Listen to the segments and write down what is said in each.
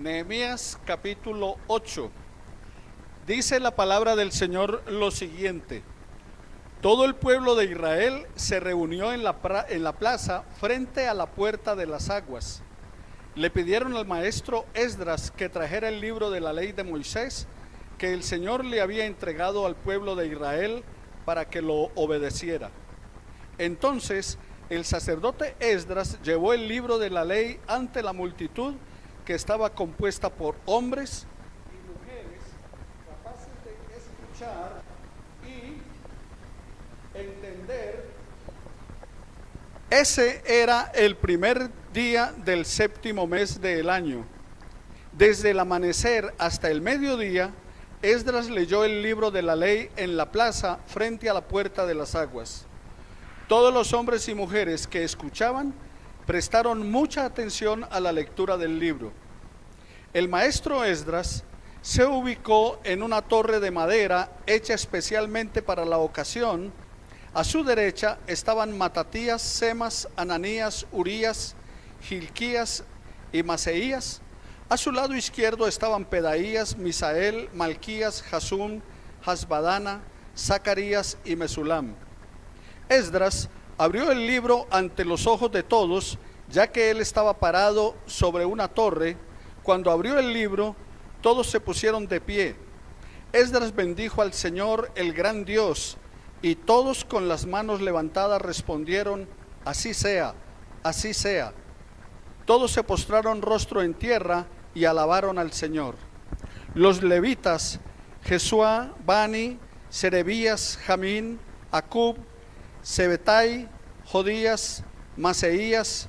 Nehemías capítulo 8. Dice la palabra del Señor lo siguiente: todo el pueblo de Israel se reunió en la plaza frente a la puerta de las aguas. Le pidieron al maestro Esdras que trajera el libro de la ley de Moisés, que el Señor le había entregado al pueblo de Israel para que lo obedeciera. Entonces el sacerdote Esdras llevó el libro de la ley ante la multitud, que estaba compuesta por hombres y mujeres capaces de escuchar y entender. Ese era el primer día del séptimo mes del año. Desde el amanecer hasta el mediodía, Esdras leyó el libro de la ley en la plaza frente a la puerta de las aguas. Todos los hombres y mujeres que escuchaban prestaron mucha atención a la lectura del libro. El maestro Esdras se ubicó en una torre de madera hecha especialmente para la ocasión. A su derecha estaban Matatías, Semas, Ananías, Urías, Gilquías y Maseías. A su lado izquierdo estaban Pedaías, Misael, Malquías, Jasum, Hasbadana, Zacarías y Mesulam. Esdras abrió el libro ante los ojos de todos, ya que él estaba parado sobre una torre. Cuando abrió el libro, todos se pusieron de pie. Esdras bendijo al Señor, el gran Dios, y todos con las manos levantadas respondieron: así sea, así sea. Todos se postraron rostro en tierra y alabaron al Señor. Los levitas, Jesuá, Bani, Serebías, Jamín, Acub, Sebetai, Jodías, Maseías,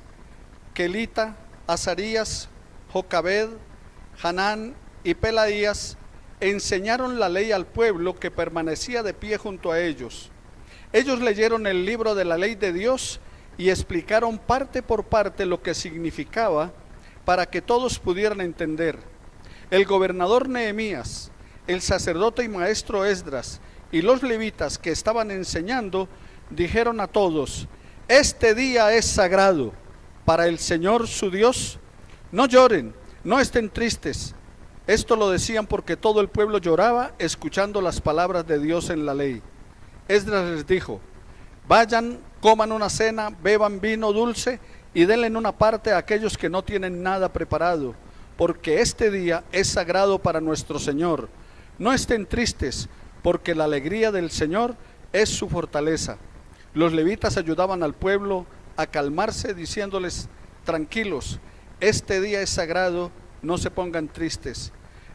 Kelita, Azarías, Jocabed, Hanán y Pelaías enseñaron la ley al pueblo, que permanecía de pie junto a ellos. Ellos leyeron el libro de la ley de Dios y explicaron parte por parte lo que significaba, para que todos pudieran entender. El gobernador Nehemías, el sacerdote y maestro Esdras y los levitas que estaban enseñando dijeron a todos: este día es sagrado para el Señor su Dios. No lloren, no estén tristes. Esto lo decían porque todo el pueblo lloraba escuchando las palabras de Dios en la ley. Esdras les dijo: vayan, coman una cena, beban vino dulce y denle en una parte a aquellos que no tienen nada preparado, porque este día es sagrado para nuestro Señor. No estén tristes, porque la alegría del Señor es su fortaleza. Los levitas ayudaban al pueblo a calmarse, diciéndoles: tranquilos, este día es sagrado, no se pongan tristes.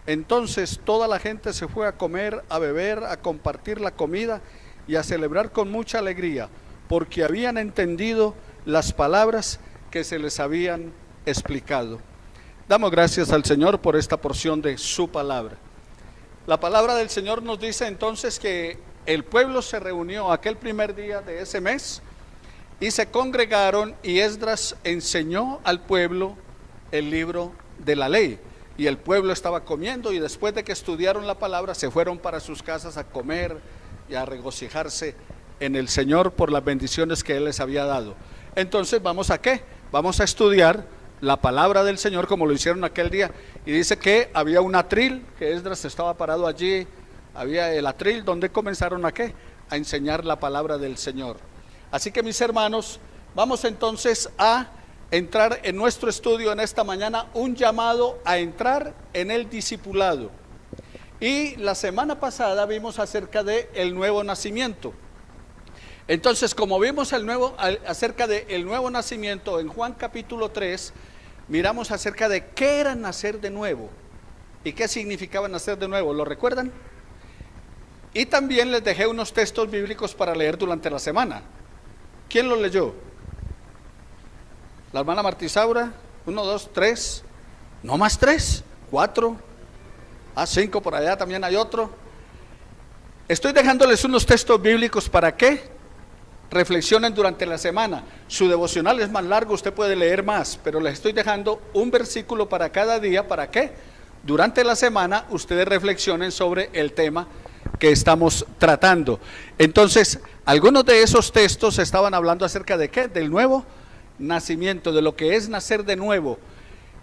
Entonces toda la gente se fue a comer, a beber, a compartir la comida y a celebrar con mucha alegría, porque habían entendido las palabras que se les habían explicado. Damos gracias al Señor por esta porción de su palabra. La palabra del Señor nos dice entonces que el pueblo se reunió aquel primer día de ese mes y se congregaron, y Esdras enseñó al pueblo el libro de la ley. Y el pueblo estaba comiendo, y después de que estudiaron la palabra se fueron para sus casas a comer y a regocijarse en el Señor por las bendiciones que Él les había dado. Entonces, ¿vamos a qué? Vamos a estudiar la palabra del Señor como lo hicieron aquel día. Y dice que había un atril, que Esdras estaba parado allí. Había el atril donde comenzaron a qué? A enseñar la palabra del Señor. Así que, mis hermanos, vamos entonces a entrar en nuestro estudio en esta mañana, un llamado a entrar en el discipulado. Y la semana pasada vimos acerca de el nuevo nacimiento. Entonces, como vimos acerca del nuevo nacimiento en Juan capítulo 3, miramos acerca de qué era nacer de nuevo y qué significaba nacer de nuevo. ¿Lo recuerdan? Y también les dejé unos textos bíblicos para leer durante la semana. ¿Quién los leyó? La hermana Martisaura. 1, 2, 3. No más 3, 4. 5 por allá también hay otro. Estoy dejándoles unos textos bíblicos para que reflexionen durante la semana. Su devocional es más largo, usted puede leer más, pero les estoy dejando un versículo para cada día, para que durante la semana ustedes reflexionen sobre el tema que estamos tratando. Entonces, algunos de esos textos estaban hablando acerca de ¿qué? Del nuevo nacimiento, de lo que es nacer de nuevo.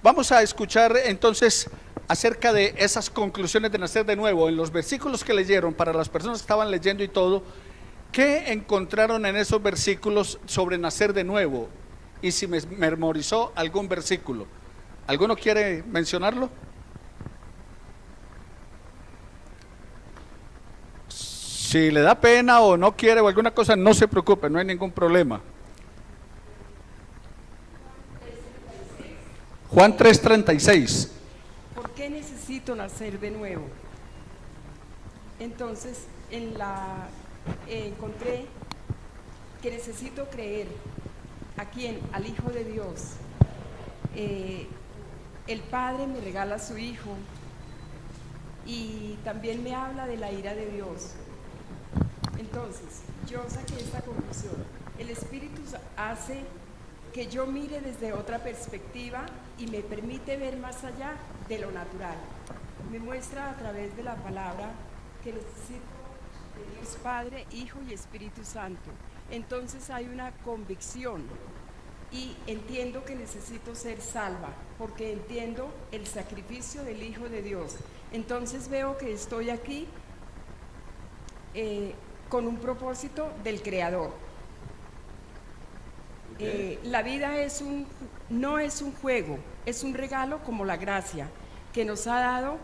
Vamos a escuchar entonces acerca de esas conclusiones de nacer de nuevo, en los versículos que leyeron, para las personas que estaban leyendo y todo, ¿qué encontraron en esos versículos sobre nacer de nuevo? Y si me memorizó algún versículo. ¿Alguno quiere mencionarlo? Si le da pena o no quiere o alguna cosa, no se preocupe, no hay ningún problema. Juan 3:36. ¿Por qué necesito nacer de nuevo? Entonces, encontré que necesito creer a quién, al Hijo de Dios. El Padre me regala a su Hijo y también me habla de la ira de Dios. Entonces, yo saqué esta conclusión. El Espíritu hace que yo mire desde otra perspectiva y me permite ver más allá de lo natural. Me muestra a través de la palabra que necesito de Dios Padre, Hijo y Espíritu Santo. Entonces hay una convicción y entiendo que necesito ser salva, porque entiendo el sacrificio del Hijo de Dios. Entonces veo que estoy aquí con un propósito del Creador. La vida no es un juego, es un regalo como la gracia que nos ha dado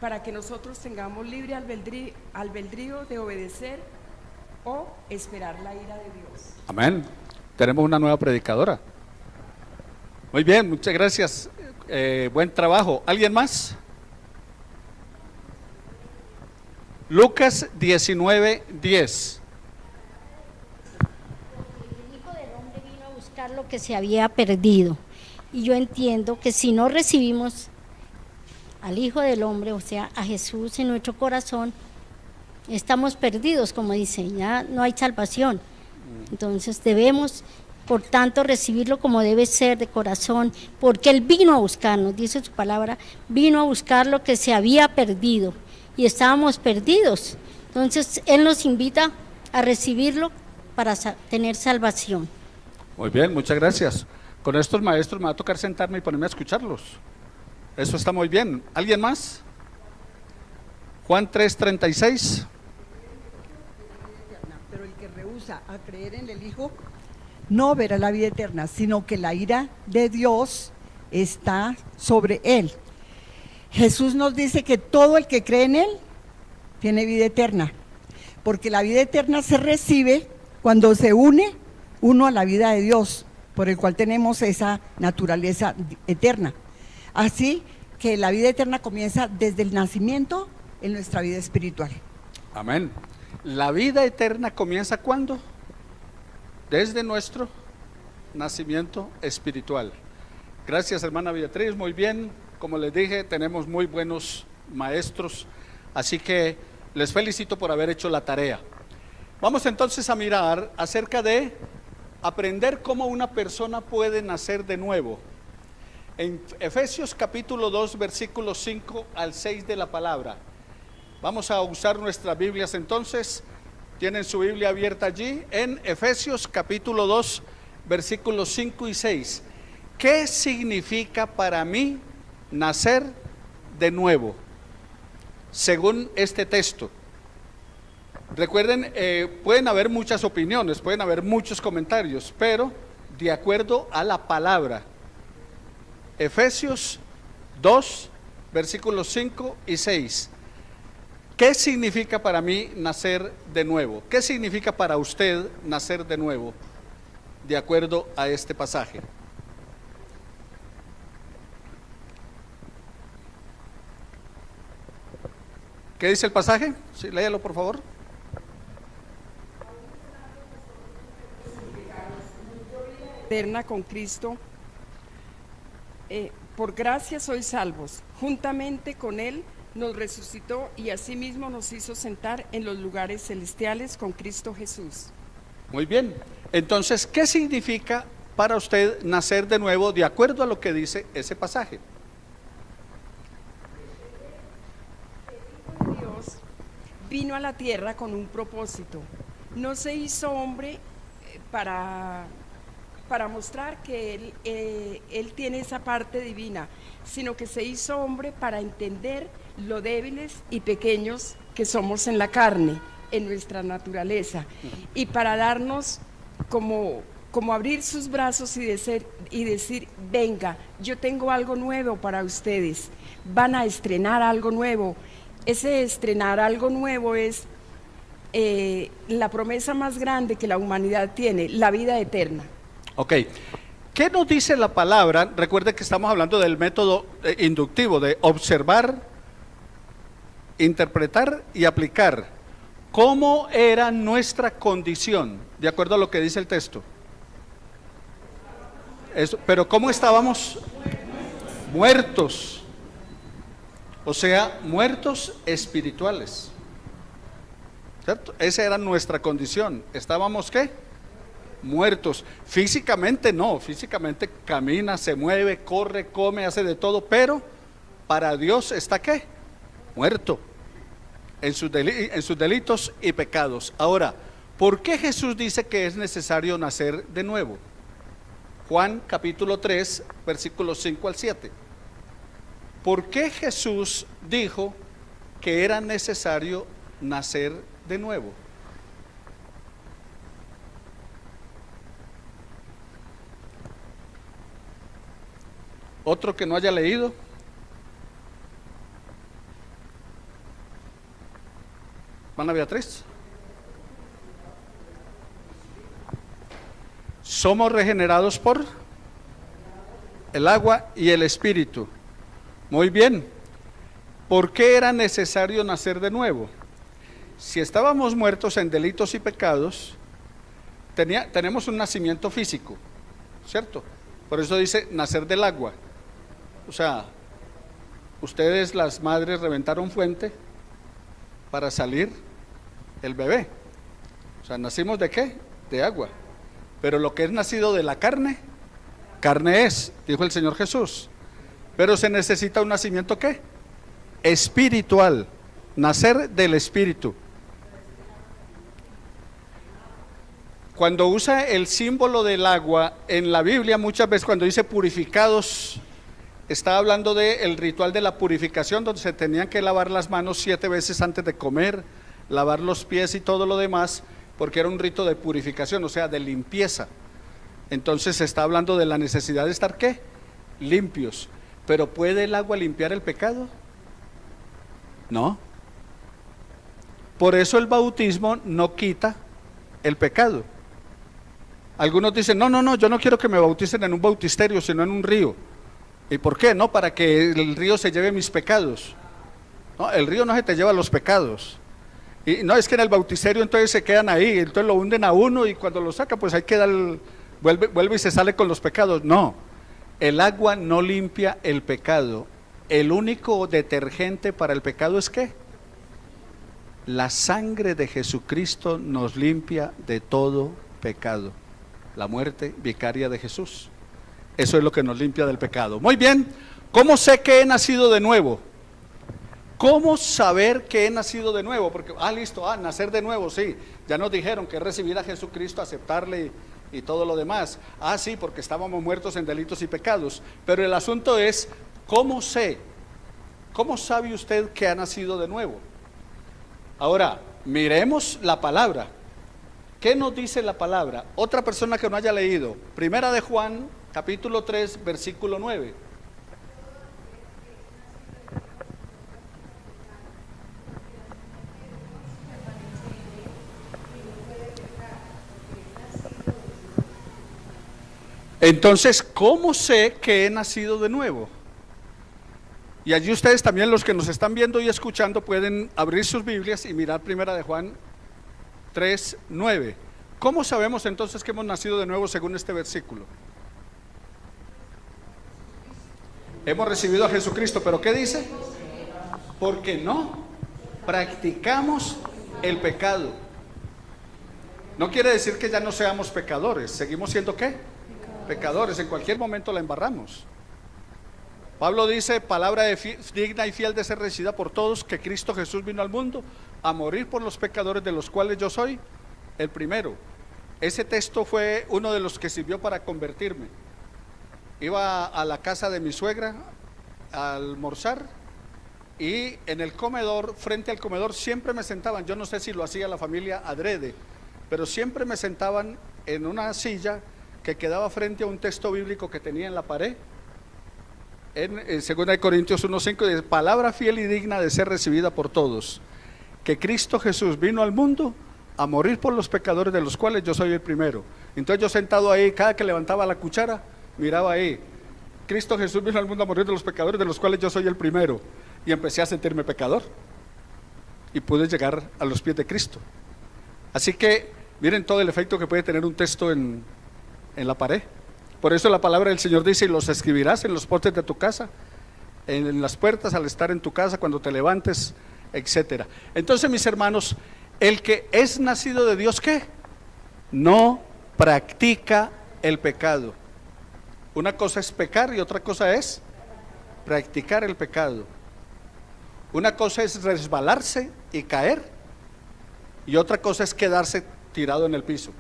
para que nosotros tengamos libre albedrío de obedecer o esperar la ira de Dios. Amén. Tenemos una nueva predicadora. Muy bien, muchas gracias. Buen trabajo. ¿Alguien más? Lucas 19:10. El Hijo del Hombre vino a buscar lo que se había perdido. Y yo entiendo que si no recibimos al Hijo del Hombre, o sea, a Jesús en nuestro corazón, estamos perdidos, como dice, ya no hay salvación. Entonces debemos, por tanto, recibirlo como debe ser de corazón, porque Él vino a buscarnos, dice su palabra, vino a buscar lo que se había perdido y estábamos perdidos. Entonces Él nos invita a recibirlo para tener salvación. Muy bien, muchas gracias. Con estos maestros me va a tocar sentarme y ponerme a escucharlos. Eso está muy bien. ¿Alguien más? Juan 3:36. Pero el que rehúsa a creer en el Hijo no verá la vida eterna, sino que la ira de Dios está sobre él. Jesús nos dice que todo el que cree en él tiene vida eterna, porque la vida eterna se recibe cuando se une uno a la vida de Dios, por el cual tenemos esa naturaleza eterna. Así que la vida eterna comienza desde el nacimiento en nuestra vida espiritual. Amén. La vida eterna comienza ¿cuándo? Desde nuestro nacimiento espiritual. Gracias, hermana Beatriz, muy bien. Como les dije, tenemos muy buenos maestros, así que les felicito por haber hecho la tarea. Vamos entonces a mirar acerca de aprender cómo una persona puede nacer de nuevo. En Efesios capítulo 2, versículos 5 al 6 de la palabra. Vamos a usar nuestras Biblias entonces. Tienen su Biblia abierta allí en Efesios capítulo 2, versículos 5 y 6. ¿Qué significa para mí nacer de nuevo? Según este texto. Recuerden, pueden haber muchas opiniones, pueden haber muchos comentarios, pero de acuerdo a la palabra. Efesios 2, versículos 5 y 6. ¿Qué significa para mí nacer de nuevo? ¿Qué significa para usted nacer de nuevo? De acuerdo a este pasaje. ¿Qué dice el pasaje? Sí, léalo por favor. Eterna con Cristo, por gracia sois salvos, juntamente con Él nos resucitó y asimismo nos hizo sentar en los lugares celestiales con Cristo Jesús. Muy bien, entonces, ¿qué significa para usted nacer de nuevo de acuerdo a lo que dice ese pasaje? Dios vino a la tierra con un propósito, no se hizo hombre para para mostrar que él tiene esa parte divina, sino que se hizo hombre para entender lo débiles y pequeños que somos en la carne, en nuestra naturaleza, y para darnos como abrir sus brazos y decir, venga, yo tengo algo nuevo para ustedes, van a estrenar algo nuevo. Ese estrenar algo nuevo es la promesa más grande que la humanidad tiene, la vida eterna. Ok, ¿qué nos dice la palabra? Recuerde que estamos hablando del método inductivo, de observar, interpretar y aplicar. ¿Cómo era nuestra condición? De acuerdo a lo que dice el texto. Pero ¿cómo estábamos? Muertos. O sea, muertos espirituales. ¿Cierto? Esa era nuestra condición. ¿Estábamos qué? Muertos. Físicamente no, físicamente camina, se mueve, corre, come, hace de todo, pero para Dios está ¿qué? Muerto en sus delitos y pecados. Ahora, ¿por qué Jesús dice que es necesario nacer de nuevo? Juan capítulo 3, versículos 5 al 7. ¿Por qué Jesús dijo que era necesario nacer de nuevo? ¿Otro que no haya leído? ¿Hermana Beatriz? Somos regenerados por el agua y el espíritu. Muy bien. ¿Por qué era necesario nacer de nuevo? Si estábamos muertos en delitos y pecados, tenemos un nacimiento físico, ¿cierto? Por eso dice nacer del agua. O sea, ustedes las madres reventaron fuente para salir el bebé. O sea, ¿nacimos de qué? De agua. Pero lo que es nacido de la carne, carne es, dijo el Señor Jesús. Pero se necesita un nacimiento ¿qué? Espiritual, nacer del espíritu. Cuando usa el símbolo del agua en la Biblia, muchas veces cuando dice purificados, está hablando del ritual de la purificación, donde se tenían que lavar las manos 7 veces antes de comer, lavar los pies y todo lo demás, porque era un rito de purificación, o sea, de limpieza. Entonces se está hablando de la necesidad de estar ¿qué? Limpios. ¿Pero puede el agua limpiar el pecado? No. Por eso el bautismo no quita el pecado. Algunos dicen, no, yo no quiero que me bauticen en un bautisterio, sino en un río. ¿Y por qué? No, para que el río se lleve mis pecados. No, el río no se te lleva los pecados. Y no, es que en el bautisterio entonces se quedan ahí, entonces lo hunden a uno y cuando lo saca pues ahí queda, vuelve y se sale con los pecados. No, el agua no limpia el pecado. El único detergente para el pecado es ¿qué? La sangre de Jesucristo nos limpia de todo pecado. La muerte vicaria de Jesús. Eso es lo que nos limpia del pecado. Muy bien, ¿cómo sé que he nacido de nuevo? ¿Cómo saber que he nacido de nuevo? Porque, listo, nacer de nuevo, sí. Ya nos dijeron que es recibir a Jesucristo, aceptarle y todo lo demás. Sí, porque estábamos muertos en delitos y pecados. Pero el asunto es, ¿cómo sé? ¿Cómo sabe usted que ha nacido de nuevo? Ahora, miremos la palabra. ¿Qué nos dice la palabra? Otra persona que no haya leído, Primera de Juan, capítulo 3, versículo 9. Entonces, ¿cómo sé que he nacido de nuevo? Y allí ustedes también, los que nos están viendo y escuchando, pueden abrir sus Biblias y mirar Primera de Juan 3, 9. ¿Cómo sabemos entonces que hemos nacido de nuevo según este versículo? Hemos recibido a Jesucristo, pero ¿qué dice? Porque no practicamos el pecado. No quiere decir que ya no seamos pecadores, seguimos siendo ¿qué? Pecadores, en cualquier momento la embarramos. Pablo dice, palabra digna y fiel de ser recibida por todos, que Cristo Jesús vino al mundo a morir por los pecadores, de los cuales yo soy el primero. Ese texto fue uno de los que sirvió para convertirme. Iba a la casa de mi suegra a almorzar y en el comedor, frente al comedor, siempre me sentaban, yo no sé si lo hacía la familia adrede, pero siempre me sentaban en una silla que quedaba frente a un texto bíblico que tenía en la pared. En 2 Corintios 1:5 dice: palabra fiel y digna de ser recibida por todos, que Cristo Jesús vino al mundo a morir por los pecadores, de los cuales yo soy el primero. Entonces yo sentado ahí, cada que levantaba la cuchara, miraba ahí: Cristo Jesús vino al mundo a morir de los pecadores, de los cuales yo soy el primero. Y empecé a sentirme pecador y pude llegar a los pies de Cristo. Así que miren todo el efecto que puede tener un texto en la pared. Por eso la palabra del Señor dice: y los escribirás en los postes de tu casa, en las puertas al estar en tu casa, cuando te levantes, etcétera. Entonces, mis hermanos, el que es nacido de Dios, ¿qué? No practica el pecado. Una cosa es pecar y otra cosa es practicar el pecado. Una cosa es resbalarse y caer y otra cosa es quedarse tirado en el piso.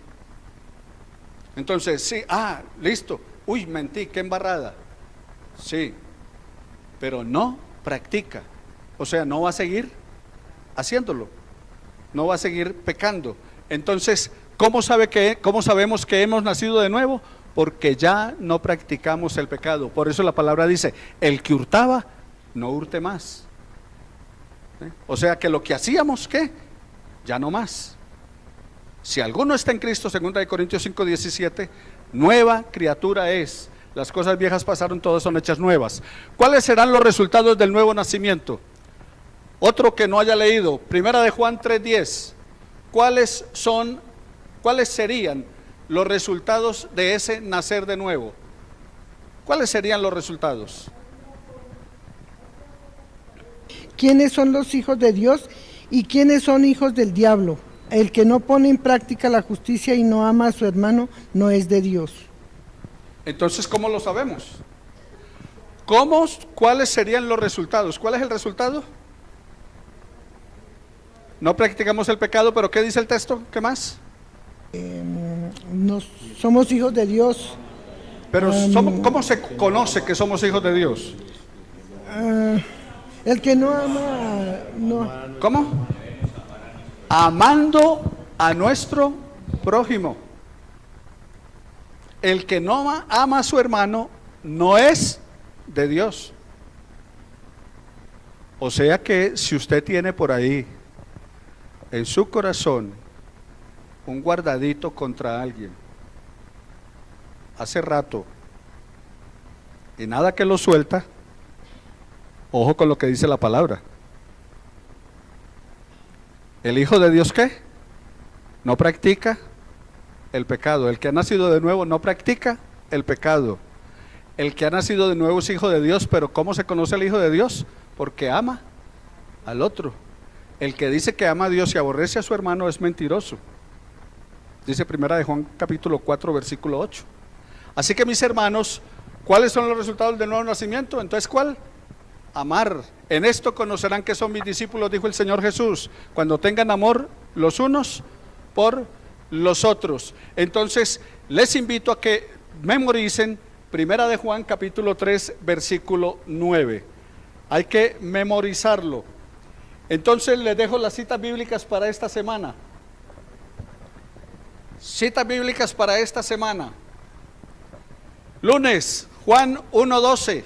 Entonces, sí, listo, uy, mentí, qué embarrada. Sí, pero no practica, o sea, no va a seguir haciéndolo, no va a seguir pecando. Entonces, ¿cómo sabemos que hemos nacido de nuevo? Porque ya no practicamos el pecado. Por eso la palabra dice: el que hurtaba, no hurte más. O sea que lo que hacíamos, ¿qué? Ya no más. Si alguno está en Cristo, 2 Corintios 5:17, nueva criatura es. Las cosas viejas pasaron, todas son hechas nuevas. ¿Cuáles serán los resultados del nuevo nacimiento? Otro que no haya leído, 1 Juan 3:10. ¿Cuáles serían los resultados de ese nacer de nuevo? ¿Cuáles serían los resultados? ¿Quiénes son los hijos de Dios y quiénes son hijos del diablo? El que no pone en práctica la justicia y no ama a su hermano no es de Dios. Entonces, ¿cómo lo sabemos? ¿Cuáles serían los resultados? ¿Cuál es el resultado? No practicamos el pecado, pero ¿qué dice el texto? ¿Qué más? Somos hijos de Dios. Pero ¿cómo se conoce que somos hijos de Dios? El que no ama, no. ¿Cómo? Amando a nuestro prójimo. El que no ama a su hermano no es de Dios. O sea que si usted tiene por ahí en su corazón un guardadito contra alguien hace rato y nada que lo suelta, ojo con lo que dice la palabra. ¿El Hijo de Dios qué? No practica el pecado. El que ha nacido de nuevo no practica el pecado. El que ha nacido de nuevo es hijo de Dios. Pero ¿cómo se conoce el Hijo de Dios? Porque ama al otro. El que dice que ama a Dios y aborrece a su hermano es mentiroso. Dice 1 Juan capítulo 4 versículo 8. Así que, mis hermanos, ¿cuáles son los resultados del nuevo nacimiento? Entonces, ¿cuál? Amar. En esto conocerán que son mis discípulos, dijo el Señor Jesús, cuando tengan amor los unos por los otros. Entonces, les invito a que memoricen 1 Juan capítulo 3 versículo 9. Hay que memorizarlo. Entonces, les dejo las citas bíblicas para esta semana. Citas bíblicas para esta semana. Lunes, Juan 1:12.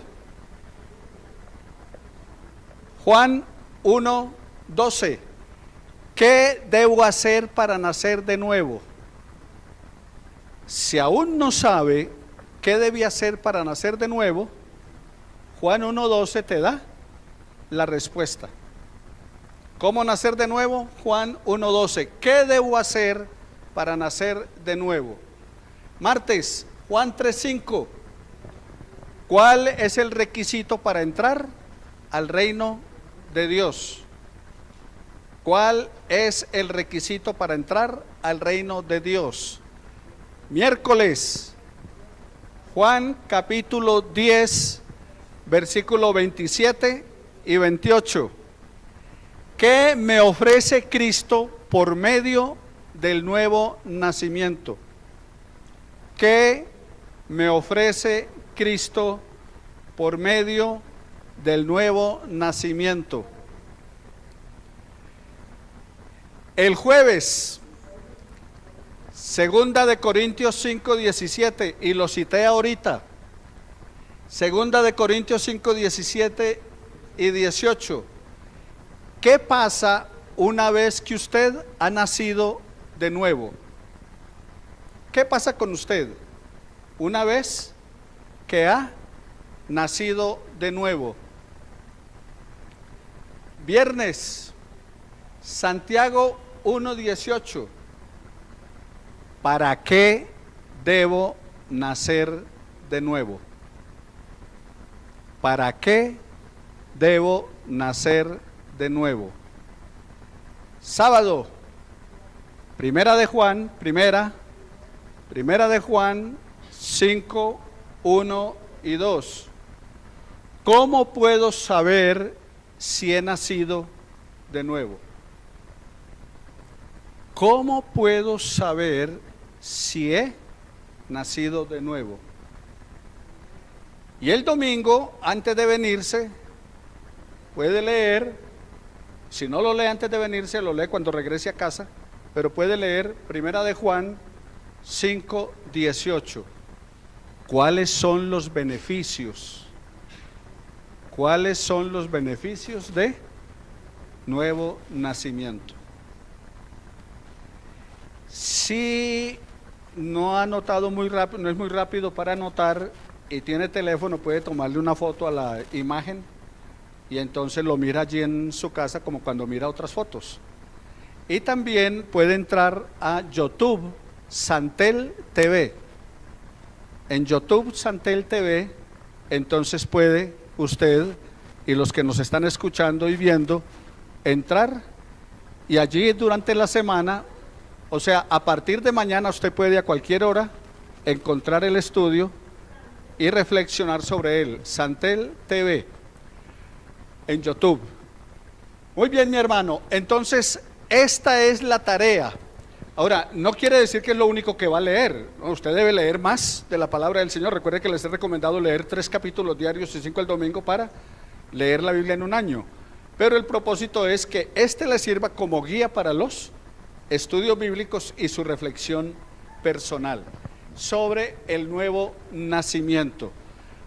Juan 1:12. ¿Qué debo hacer para nacer de nuevo? Si aún no sabe qué debe hacer para nacer de nuevo, Juan 1:12 te da la respuesta. ¿Cómo nacer de nuevo? Juan 1:12. ¿Qué debo hacer para nacer de nuevo? Martes, Juan 3:5. ¿Cuál es el requisito para entrar al reino de Dios? ¿Cuál es el requisito para entrar al reino de Dios? Miércoles, Juan capítulo 10, versículo 27 y 28. ¿Qué me ofrece Cristo por medio del nuevo nacimiento. ¿Qué me ofrece Cristo por medio del nuevo nacimiento? El jueves, segunda de Corintios 5:17, y lo cité ahorita, segunda de Corintios 5:17 y 18. ¿Qué pasa una vez que usted ha nacido de nuevo? ¿Qué pasa con usted una vez que ha nacido de nuevo? Viernes, Santiago 1:18. ¿Para qué debo nacer de nuevo? ¿Para qué debo nacer de nuevo? Sábado, primera de Juan 5, 1 y 2. ¿Cómo puedo saber si he nacido de nuevo? ¿Cómo puedo saber si he nacido de nuevo? Y el domingo, antes de venirse, puede leer, si no lo lee antes de venirse, lo lee cuando regrese a casa, pero puede leer primera de Juan 5:18. ¿Cuáles son los beneficios? ¿Cuáles son los beneficios de nuevo nacimiento? Si no ha anotado muy rápido, no es muy rápido para anotar y tiene teléfono, puede tomarle una foto a la imagen y entonces lo mira allí en su casa como cuando mira otras fotos. Y también puede entrar a YouTube Santel TV. En YouTube Santel TV, entonces puede usted y los que nos están escuchando y viendo entrar y allí durante la semana, o sea, a partir de mañana usted puede a cualquier hora encontrar el estudio y reflexionar sobre él. Santel TV en YouTube. Muy bien, mi hermano, entonces esta es la tarea. Ahora, no quiere decir que es lo único que va a leer, ¿no? Usted debe leer más de la palabra del Señor. Recuerde que les he recomendado leer 3 capítulos diarios y 5 el domingo para leer la Biblia en un año. Pero el propósito es que este le sirva como guía para los estudios bíblicos y su reflexión personal sobre el nuevo nacimiento.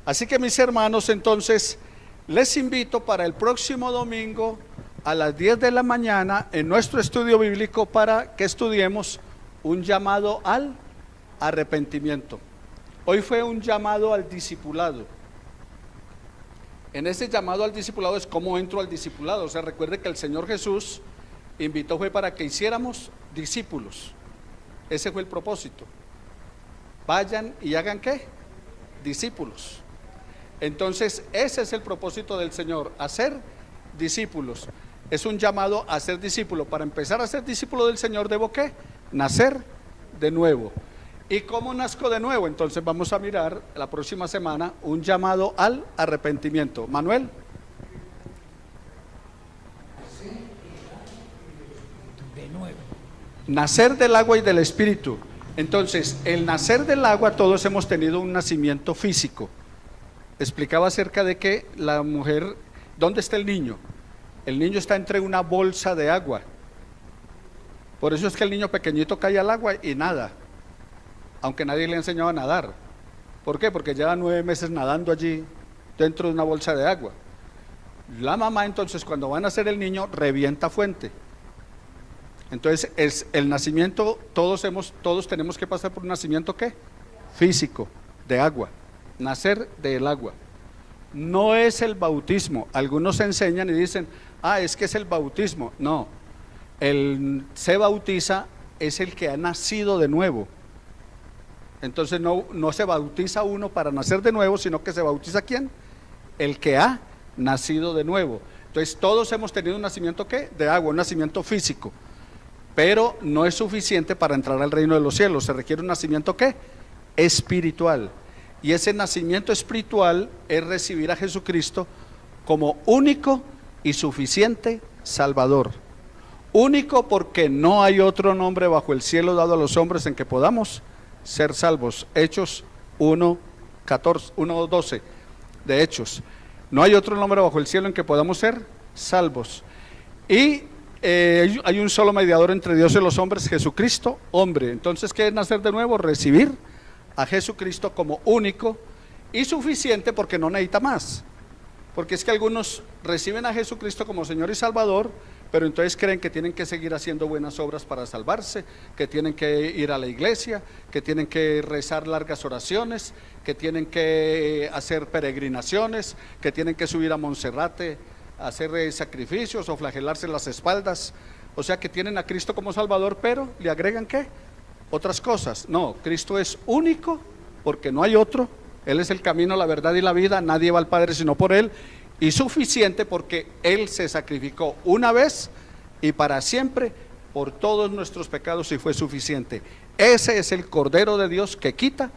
Así que, mis hermanos, entonces les invito para el próximo domingo a las 10 de la mañana en nuestro estudio bíblico para que estudiemos un llamado al arrepentimiento. Hoy fue un llamado al discipulado. En ese llamado al discipulado es cómo entro al discipulado. O sea, recuerde que el Señor Jesús invitó fue para que hiciéramos discípulos. Ese fue el propósito. Vayan y hagan ¿qué? Discípulos. Entonces ese es el propósito del Señor, hacer discípulos. Es un llamado a ser discípulo. Para empezar a ser discípulo del Señor debo ¿qué? Nacer de nuevo. ¿Y cómo nazco de nuevo? Entonces vamos a mirar la próxima semana un llamado al arrepentimiento. Manuel. Nacer del agua y del espíritu. Entonces, el nacer del agua, todos hemos tenido un nacimiento físico. Explicaba acerca de que la mujer, ¿dónde está el niño? El niño está entre una bolsa de agua. Por eso es que el niño pequeñito cae al agua y nada, aunque nadie le ha enseñado a nadar. ¿Por qué? Porque lleva 9 meses nadando allí dentro de una bolsa de agua. La mamá entonces, cuando va a nacer el niño, revienta fuente. Entonces es el nacimiento, todos tenemos que pasar por un nacimiento ¿qué? Físico, de agua, nacer del agua. No es el bautismo. Algunos enseñan y dicen, es que es el bautismo. No, el se bautiza es el que ha nacido de nuevo. Entonces no se bautiza uno para nacer de nuevo, sino que se bautiza ¿quién? El que ha nacido de nuevo. Entonces todos hemos tenido un nacimiento ¿qué? De agua, un nacimiento físico. Pero no es suficiente para entrar al reino de los cielos. Se requiere un nacimiento ¿qué? Espiritual. Y ese nacimiento espiritual es recibir a Jesucristo como único y suficiente Salvador. único porque no hay otro nombre bajo el cielo dado a los hombres en que podamos ser salvos. Hechos 1:12 de Hechos. No hay otro nombre bajo el cielo en que podamos ser salvos. Y hay un solo mediador entre Dios y los hombres, Jesucristo, hombre. Entonces, ¿qué es nacer de nuevo? Recibir a Jesucristo como único y suficiente, porque no necesita más. Porque es que algunos reciben a Jesucristo como Señor y Salvador, pero entonces creen que tienen que seguir haciendo buenas obras para salvarse, que tienen que ir a la iglesia, que tienen que rezar largas oraciones, que tienen que hacer peregrinaciones, que tienen que subir a Monserrate a hacer sacrificios o flagelarse las espaldas. O sea que tienen a Cristo como Salvador, pero le agregan ¿qué? Otras cosas. No, Cristo es único porque no hay otro. Él es el camino, la verdad y la vida. Nadie va al Padre sino por Él. Y suficiente porque Él se sacrificó una vez y para siempre por todos nuestros pecados y fue suficiente. Ese es el Cordero de Dios que quita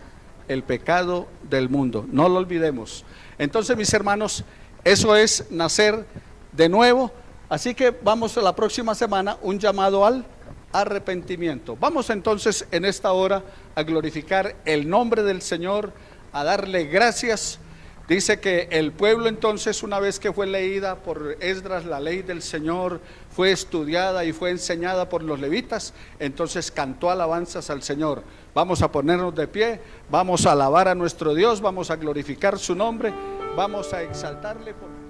el pecado del mundo. No lo olvidemos. Entonces, mis hermanos, eso es nacer de nuevo. Así que vamos a la próxima semana, un llamado al arrepentimiento. Vamos entonces en esta hora a glorificar el nombre del Señor, a darle gracias. Dice que el pueblo entonces, una vez que fue leída por Esdras la ley del Señor, fue estudiada y fue enseñada por los levitas, entonces cantó alabanzas al Señor. Vamos a ponernos de pie, vamos a alabar a nuestro Dios, vamos a glorificar su nombre, vamos a exaltarle por...